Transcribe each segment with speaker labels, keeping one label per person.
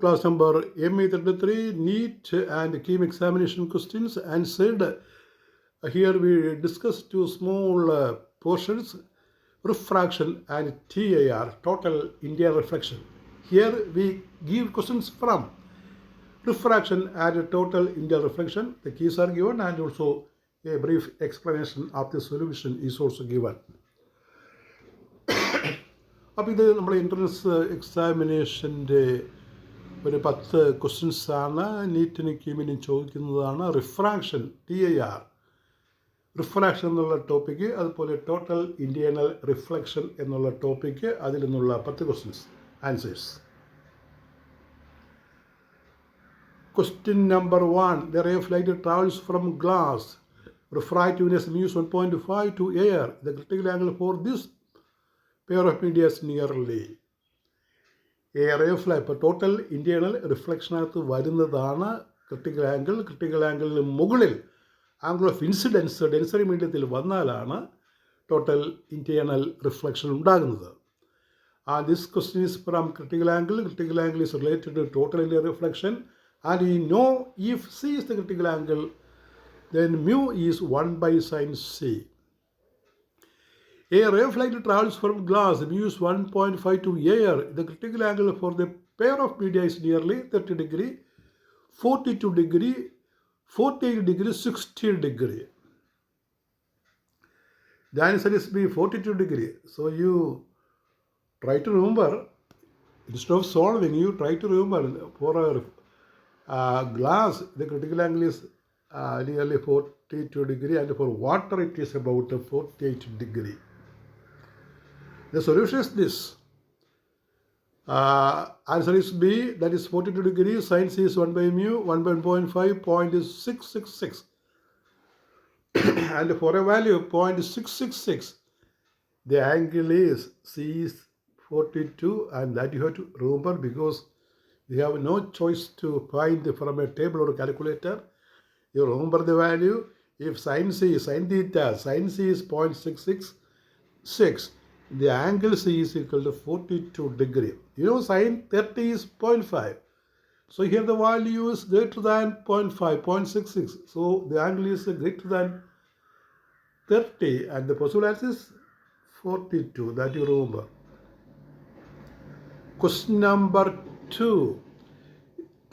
Speaker 1: Class number ME33 NEET and KEAM examination questions answered. Here we discuss two small portions, refraction and TIR, total India reflection. Here we give questions from refraction and total India reflection. The keys are given and also a brief explanation of the solution is also given. അപ്പോൾ ഇത് നമ്മുടെ entrance എക്സാമിനേഷൻ്റെ ഒരു 10 ക്വസ്റ്റ്യൻസാണ് നീറ്റിനും കീമിനും ചോദിക്കുന്നതാണ്. Refraction TIR, refraction എന്നുള്ള topic, അതുപോലെ total internal reflection എന്നുള്ള topic, അതിൽ നിന്നുള്ള 10 questions answers. Question number 1. The ray of light travels from glass. Refractiveness means 1.5 to air. The critical angle for this pair of media is nearly. A ray of light, ഇപ്പോൾ total internal റിഫ്ലക്ഷനകത്ത് വരുന്നതാണ് critical angle. Critical ആംഗിളിന് മുകളിൽ angle of incidence ഡെൻസറി മീഡിയത്തിൽ വന്നാലാണ് total internal reflection ഉണ്ടാകുന്നത്. This question is from critical angle. Critical angle is related to total India reflection. And we know if C is the critical angle, then mu is 1 by sin C. A ray of light travels from glass, mu is 1.5 to air. The critical angle for the pair of media is nearly 30 degree, 42 degree, 48 degree, 60 degree. The answer is B, 42 degree. So you try to remember, instead of solving, you try to remember for a glass, the critical angle is nearly 42 degree, and for water it is about 48 degree. The solution is this. Answer is B, that is 42 degree, sin C is 1 by mu, 1.5, 0.666. And for a value of 0.666, the angle is C is 42, and that you have to remember because we have no choice to find from a table or a calculator. You remember the value. If sin theta, sin C is 0.666, the angle C is equal to 42 degree. You know sin 30 is 0.5. So here the value is greater than 0.5, 0.66. So the angle is greater than 30 and the possible answer is 42. That you remember. Question number 2.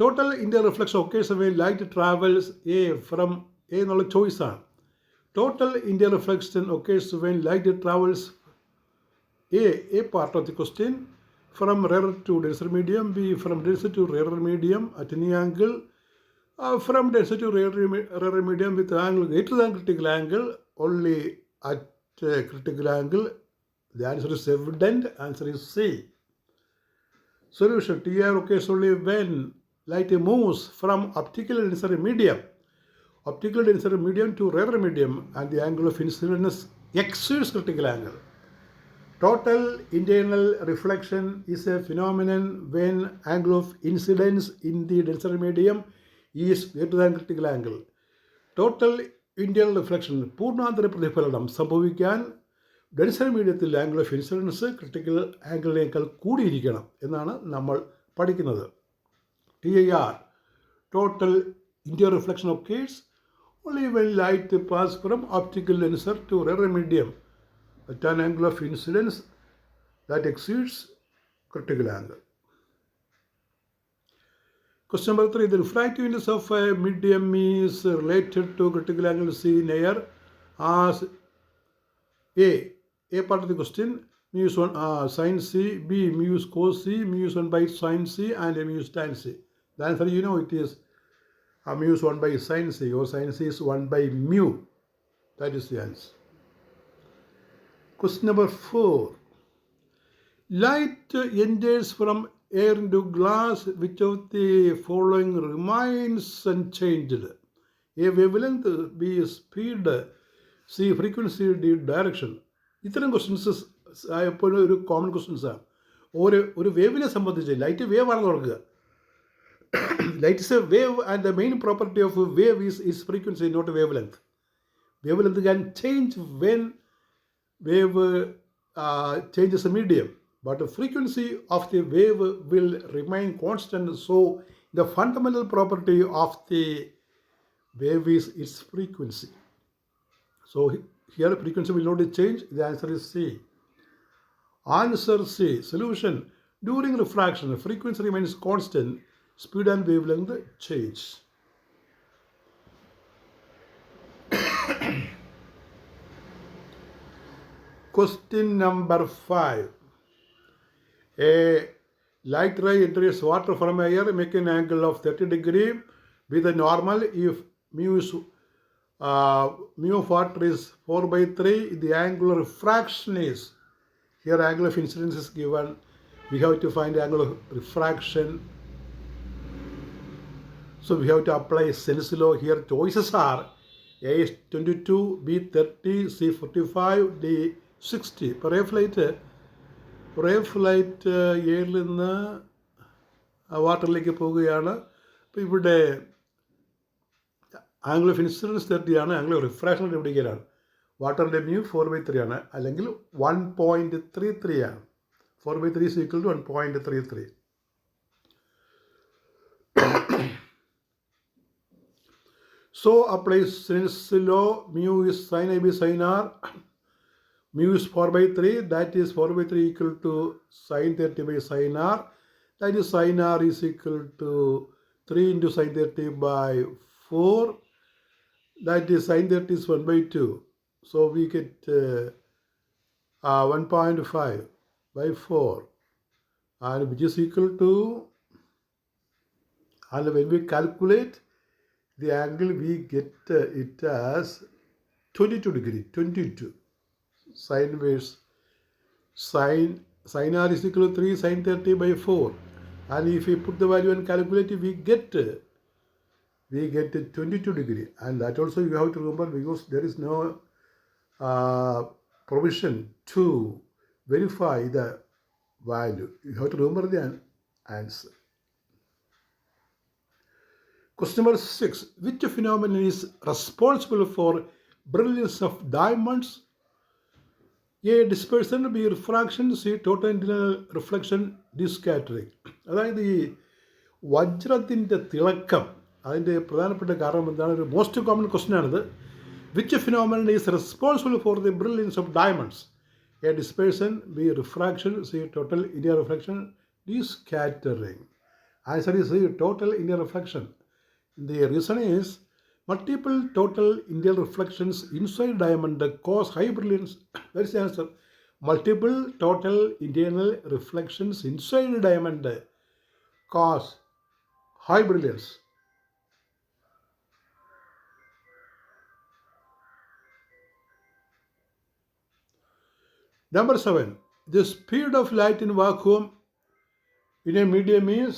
Speaker 1: Total India reflection occurs when light travels from A എന്നുള്ള choice ആണ്. Total India reflection occurs when light travels A part of the question, from rarer to denser medium, B from denser to rarer medium at any angle, from denser to rarer medium with angle greater than critical angle, only at critical angle. The answer is evident. Answer is C. Solution: TIR occurs only when light moves from optical density medium to rarer medium and the angle of incidence exceeds critical angle. Total internal reflection is a phenomenon when angle of incidence in the density medium is greater than critical angle. Total internal reflection, പൂർണ്ണാന്തര പ്രതിഫലനം സംഭവിക്കാൻ ഡെൻസറി മീഡിയത്തിൽ angle of incidents critical ആംഗിളിനേക്കാൾ കൂടിയിരിക്കണം എന്നാണ് നമ്മൾ പഠിക്കുന്നത്. TIR, total India reflection occurs only when light passes from optical denser to rarer medium at an angle of incidence that exceeds critical angle. Question number 3. The refractiveness of a medium is related to critical angle C in air as A part of the question, mu is 1 sin C, B mu is cos C, mu is 1 by sin C, and mu is tan C. The answer, you know, it is mu is 1 by sin C, or sin C is 1 by mu. That is the answer. Question number 4. Light enters from air into glass, which of the following remains unchanged? A wavelength, B speed, C frequency, D direction. ഇത്തരം questions എപ്പോഴും ഒരു common ക്വസ്റ്റ്യൻസാണ്. ഒരു വേവിനെ സംബന്ധിച്ച് light wave ആണെന്ന് ഓർക്കുക. Light is a wave and the main property of wave is frequency, not wavelength. Wavelength can change when wave changes a medium, but the frequency of the wave will remain constant. So the fundamental property of the wave is its frequency. So here frequency will not change. The answer is C. Answer C. Solution. During refraction, the frequency remains constant. Speed and wavelength change. Question number 5. A light ray enters water from air, making an angle of 30 degree with a normal. If mu of water is 4/3, the angular refraction is, here angle of incidence is given. We have to find the angle of refraction. So we have to apply Sel's law. Here choices are A is 22, B 30, C 45, D 60. ഒരേ flight എയറിൽ നിന്ന് വാട്ടറിലേക്ക് പോവുകയാണ്. അപ്പോൾ ഇവിടെ angle of incidents 30 ആണ്, angle of refraction കണ്ടുപിടിക്കലാണ്. വാട്ടറിൻ്റെ mu 4/3 ആണ്, അല്ലെങ്കിൽ 1.33 ആണ്. 4/3 is equal to 1.33. So apply Snell's law. Mu is sin AB sin R. Mu is 4/3. That is 4/3 equal to sin 30 by sin R. That is sin R is equal to 3 into sin 30 by 4. That is sin 30 is 1/2. So we get 1.5 by 4. And which is equal to, and when we calculate the angle, we get it as 22 degree, 22. Sin inverse sin R is equal to 3 sin 30 by 4. And if we put the value and calculate it, we get 22 degree. And that also you have to remember, because there is no provision to verify the value. You have to remember the answer. Question number 6. Which phenomenon is responsible for brilliance of diamonds? A. Dispersion. B. Refraction. C. Total internal reflection. D. Scattering. അതായത് ഈ വജ്രത്തിൻ്റെ തിളക്കം, അതിൻ്റെ പ്രധാനപ്പെട്ട കാരണം എന്താണ്? ഒരു most common question ആണിത്. Which phenomenon is responsible for the brilliance of diamonds? A. Dispersion. B. Refraction. C. Total internal reflection. D. Scattering. Answer is C. Total internal reflection. The reason is multiple total internal reflections inside diamond cause high brilliance. That is the answer. Multiple total internal reflections inside diamond cause high brilliance. Number 7. The speed of light in vacuum in a medium is,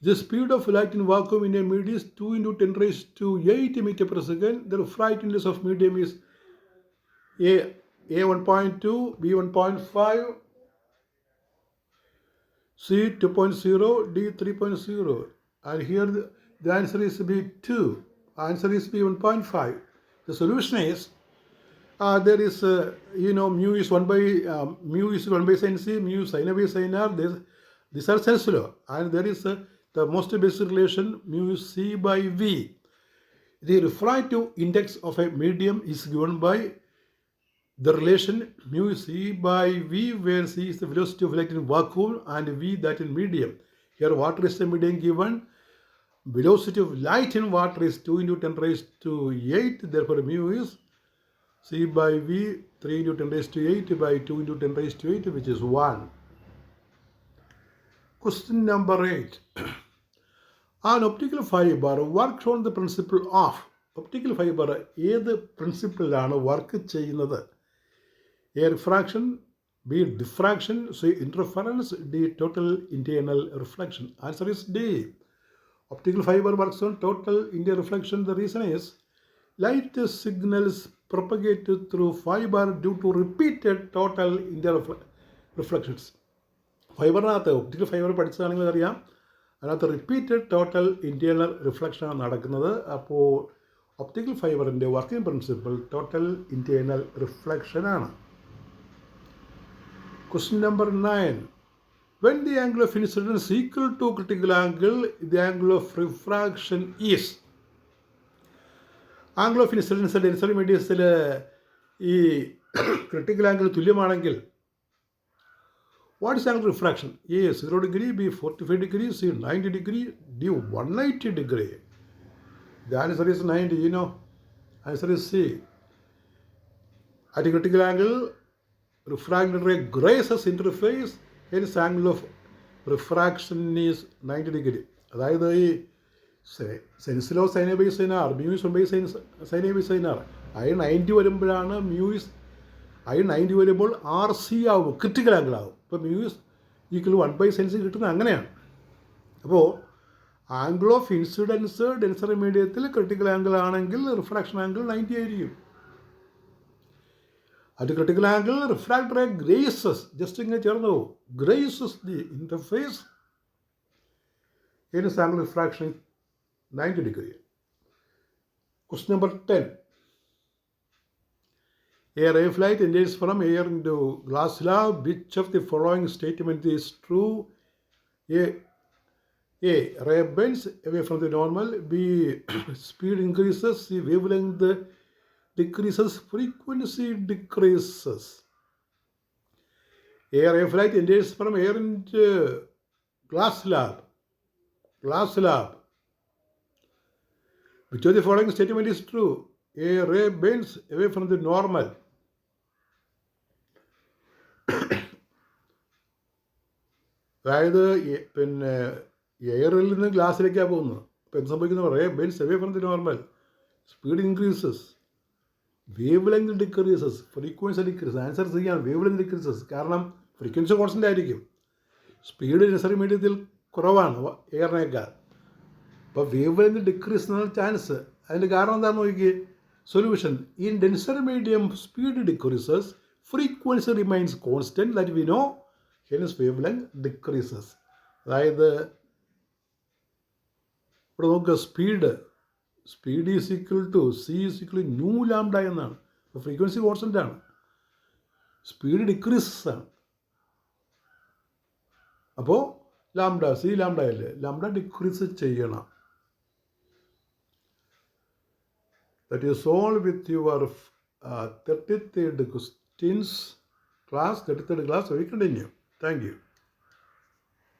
Speaker 1: the speed of light in vacuum in a medium is 2 into 10 raised to 8 meter per second. The brightness of medium is A 1.2, B 1.5, C 2.0, D 3.0. And here the answer is B 2. Answer is B 1.5. The solution is, there is mu is 1 by sin C, mu sin A by sin R. These are Sel's law, and there is the most basic relation, mu is C by V. The refractive index of a medium is given by the relation mu is C by V, where C is the velocity of light in vacuum and V that in medium. Here water is the medium given. Velocity of light in water is 2 into 10 raised to 8. Therefore mu is C by V, 3 into 10 raised to 8 by 2 into 10 raised to 8, which is 1. Question number 8. An optical fiber works on the principle of, optical fiber ഏത് പ്രിൻസിപ്പിളിലാണ് work ചെയ്യുന്നത്? A. Refraction. B. Diffraction. C. Interference. D. Total internal reflection. Answer is D. Optical fiber works on total internal reflection. The reason is light signals propagated through fiber due to repeated total internal reflections. ഫൈബറിനകത്ത് optical fibre പഠിച്ചതാണെങ്കിൽ അറിയാം, അതിനകത്ത് repeated total internal റിഫ്ലക്ഷനാണ് നടക്കുന്നത്. അപ്പോൾ optical ഫൈബറിൻ്റെ working principle total internal റിഫ്ലക്ഷനാണ്. Question number 9. When the angle of incidence is equal to critical angle, the angle of refraction is. Angle of incidence ഡെൻസറി മീഡിയസിൽ ഈ ക്രിട്ടിക്കൽ ആംഗിൾ തുല്യമാണെങ്കിൽ what is angle refraction? A 0 degree, B 45 degree, C 90 degree, D 180 degree. The answer is 90, you know. Answer is C. At a critical angle, refracted ray grazes interface, hence angle of refraction is 90 degree. അതായത് ഈ സെൻസിലോ sine a by sine r, മ്യൂസ് 1 by sine a by sine r, I 90 വരുമ്പോഴാണ് muse I 90 വരുമ്പോൾ RC ആവും, critical angle ആവും. ഇപ്പോൾ muse equal 1 by signs കിട്ടുന്നത് അങ്ങനെയാണ്. അപ്പോൾ ആംഗിൾ ഓഫ് ഇൻസിഡൻസ് ഡെൻസറി മീഡിയത്തിൽ ക്രിട്ടിക്കൽ ആംഗിൾ ആണെങ്കിൽ റിഫ്രാക്ഷൻ ആംഗിൾ 90 ആയിരിക്കും. At a critical angle, refracted ray grazes, just ഇങ്ങനെ ചേർന്ന് പോകും, grazes the interface, hence angle of refraction 90 degree. Question number 10. A ray of light enters from air into glass slab. Which of the following statement is true? A. Ray bends away from the normal. B. Speed increases. C. Wavelength decreases. Frequency decreases. A ray of light enters from air into glass slab. Which of the following statement is true? A ray bends away from the normal. അതായത് പിന്നെ എയറിൽ നിന്ന് ഗ്ലാസ്സിലേക്കാണ് പോകുന്നത്. അപ്പോൾ എന്ത് സംഭവിക്കുന്ന ray bends away from the normal, speed increases, wavelength decreases, frequency decreases. Answer ചെയ്യാൻ wavelength decreases. കാരണം ഫ്രീക്വൻസി കോൺസ്റ്റൻ്റ് ആയിരിക്കും, സ്പീഡ് ഡെൻസറി മീഡിയത്തിൽ കുറവാണ് എയറിനേക്കാൾ. അപ്പോൾ വേവ് ലെങ്ത് ഡിക്രീസ് എന്നുള്ള ചാൻസ്. അതിൻ്റെ കാരണം എന്താണെന്ന് നോക്കിയേ. Solution: in denser medium speed decreases, frequency remains constant, that we know, hence wavelength decreases. അതായത് ഇവിടെ നോക്കുക, speed is equal to c is equal to nu lambda എന്നാണ്. അപ്പോൾ ഫ്രീക്വൻസി കോൺസ്റ്റൻ്റ് ആണ്, സ്പീഡ് ഡിക്രീസസ് ആണ്. അപ്പോൾ ലാംഡ സി ലാംഡ അല്ലേ, lambda decrease ചെയ്യണം. That is all with your 33rd questions class. 33rd class. We continue. Thank you.